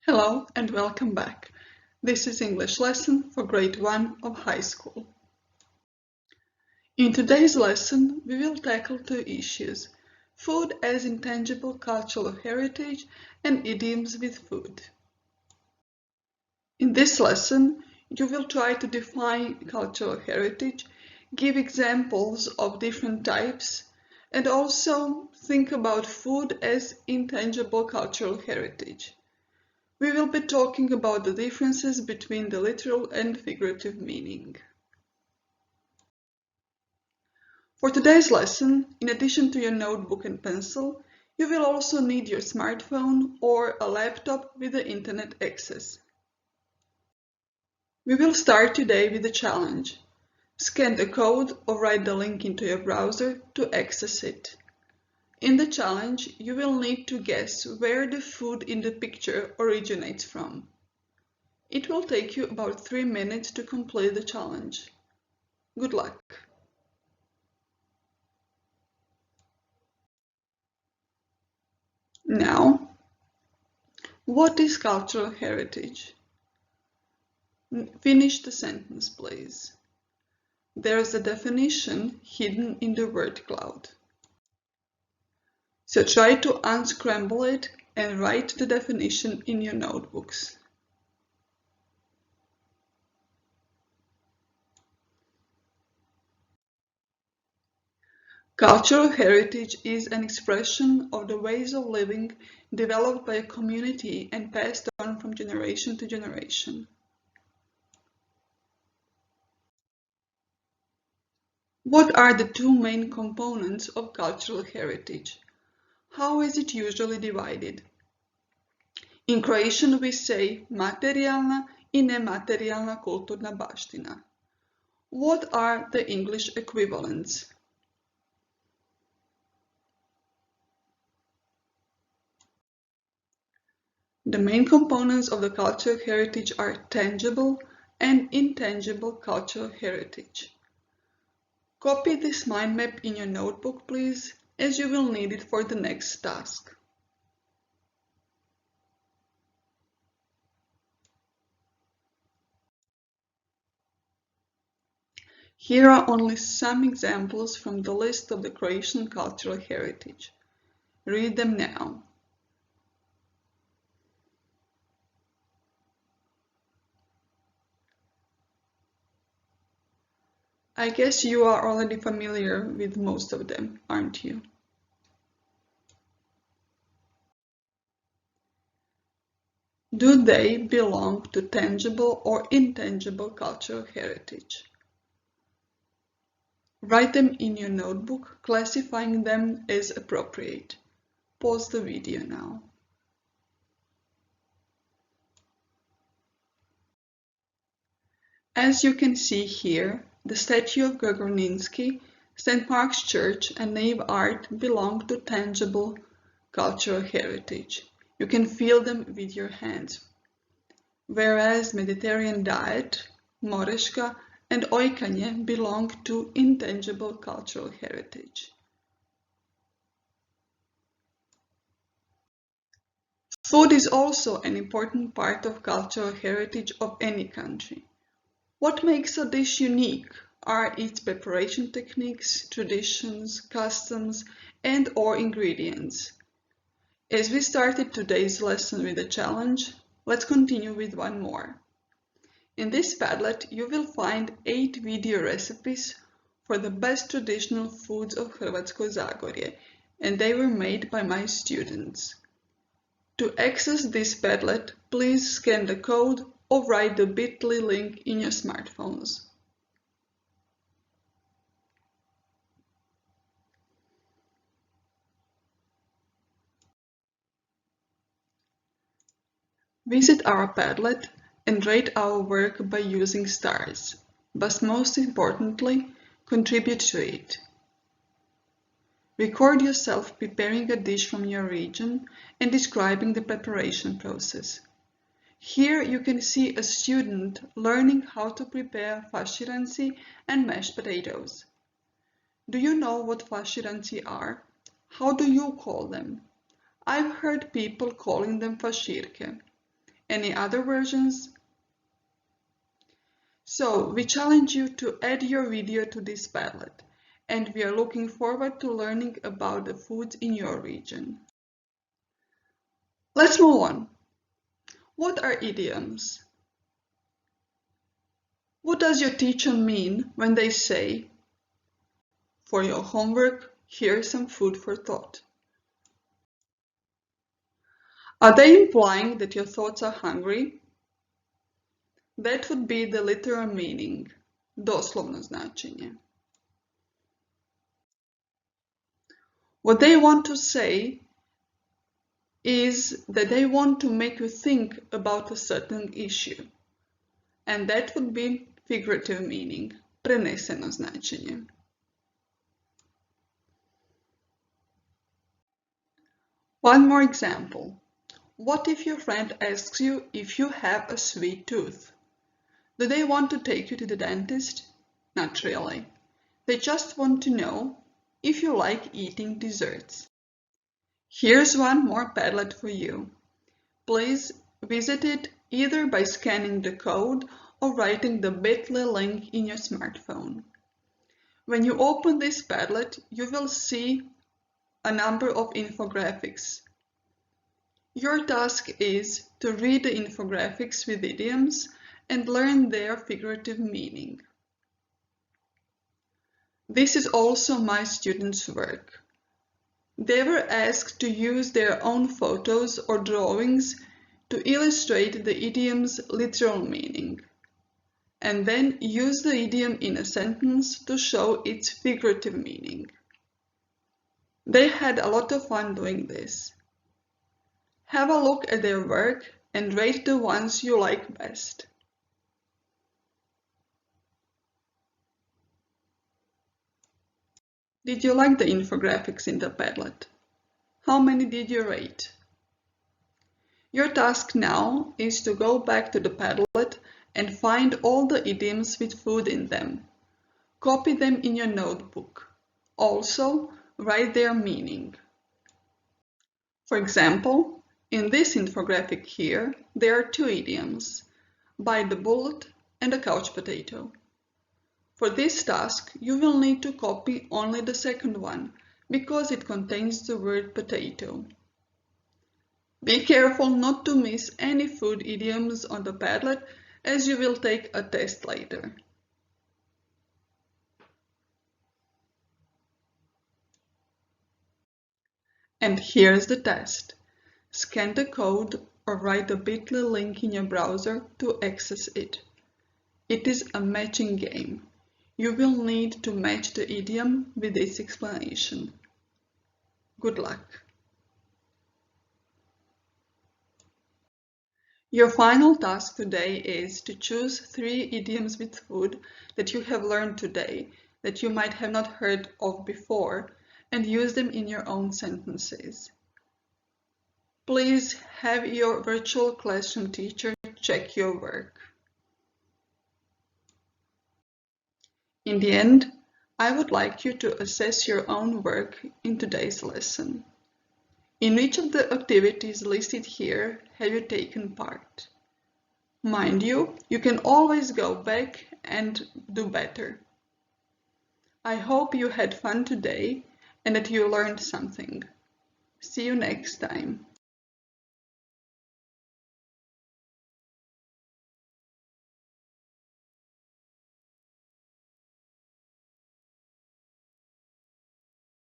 Hello and welcome back. This is English lesson for grade 1 of high school. In today's lesson, we will tackle two issues: food as intangible cultural heritage and idioms with food. In this lesson, you will try to define cultural heritage, give examples of different types, and also think about food as intangible cultural heritage. We will be talking about the differences between the literal and figurative meaning. For today's lesson, in addition to your notebook and pencil, you will also need your smartphone or a laptop with the internet access. We will start today with a challenge. Scan the code or write the link into your browser to access it. In the challenge, you will need to guess where the food in the picture originates from. It will take you about 3 minutes to complete the challenge. Good luck! Now, what is cultural heritage? Finish the sentence, please. There is a definition hidden in the word cloud. So try to unscramble it and write the definition in your notebooks. Cultural heritage is an expression of the ways of living developed by a community and passed on from generation to generation. What are the two main components of cultural heritage? How is it usually divided? In Croatian we say materijalna I nematerijalna kulturna baština. What are the English equivalents? The main components of the cultural heritage are tangible and intangible cultural heritage. Copy this mind map in your notebook, please, as you will need it for the next task. Here are only some examples from the list of the Croatian cultural heritage. Read them now. I guess you are already familiar with most of them, aren't you? Do they belong to tangible or intangible cultural heritage? Write them in your notebook, classifying them as appropriate. Pause the video now. As you can see here, the statue of Gogorninsky, St. Mark's Church and nave art belong to tangible cultural heritage. You can feel them with your hands. Whereas Mediterranean diet, moreška and ojkanje belong to intangible cultural heritage. Food is also an important part of cultural heritage of any country. What makes a dish unique are its preparation techniques, traditions, customs, and/or ingredients. As we started today's lesson with a challenge, let's continue with one more. In this Padlet, you will find 8 video recipes for the best traditional foods of Hrvatsko Zagorje, and they were made by my students. To access this Padlet, please scan the code or write the bit.ly link in your smartphones. Visit our Padlet and rate our work by using stars, but most importantly, contribute to it. Record yourself preparing a dish from your region and describing the preparation process. Here you can see a student learning how to prepare faširanci and mashed potatoes. Do you know what faširanci are? How do you call them? I've heard people calling them faširke. Any other versions? So we challenge you to add your video to this Padlet, and we are looking forward to learning about the foods in your region. Let's move on. What are idioms? What does your teacher mean when they say, "For your homework, here's some food for thought"? Are they implying that your thoughts are hungry? That would be the literal meaning, doslovno značenje. What they want to say is that they want to make you think about a certain issue, and that would be figurative meaning, preneseno značenje. One more example. What if your friend asks you if you have a sweet tooth? Do they want to take you to the dentist? Not really. They just want to know if you like eating desserts. Here's one more Padlet for you. Please visit it either by scanning the code or writing the bit.ly link in your smartphone. When you open this Padlet, you will see a number of infographics. Your task is to read the infographics with idioms and learn their figurative meaning. This is also my students' work. They were asked to use their own photos or drawings to illustrate the idiom's literal meaning, and then use the idiom in a sentence to show its figurative meaning. They had a lot of fun doing this. Have a look at their work and rate the ones you like best. Did you like the infographics in the Padlet? How many did you rate? Your task now is to go back to the Padlet and find all the idioms with food in them. Copy them in your notebook. Also, write their meaning. For example, in this infographic here, there are two idioms, bite the bullet and a couch potato. For this task, you will need to copy only the second one, because it contains the word potato. Be careful not to miss any food idioms on the Padlet, as you will take a test later. And here's the test. Scan the code or write the bit.ly link in your browser to access it. It is a matching game. You will need to match the idiom with its explanation. Good luck! Your final task today is to choose 3 idioms with food that you have learned today that you might have not heard of before and use them in your own sentences. Please have your virtual classroom teacher check your work. In the end, I would like you to assess your own work in today's lesson. In which of the activities listed here have you taken part? Mind you, you can always go back and do better. I hope you had fun today and that you learned something. See you next time.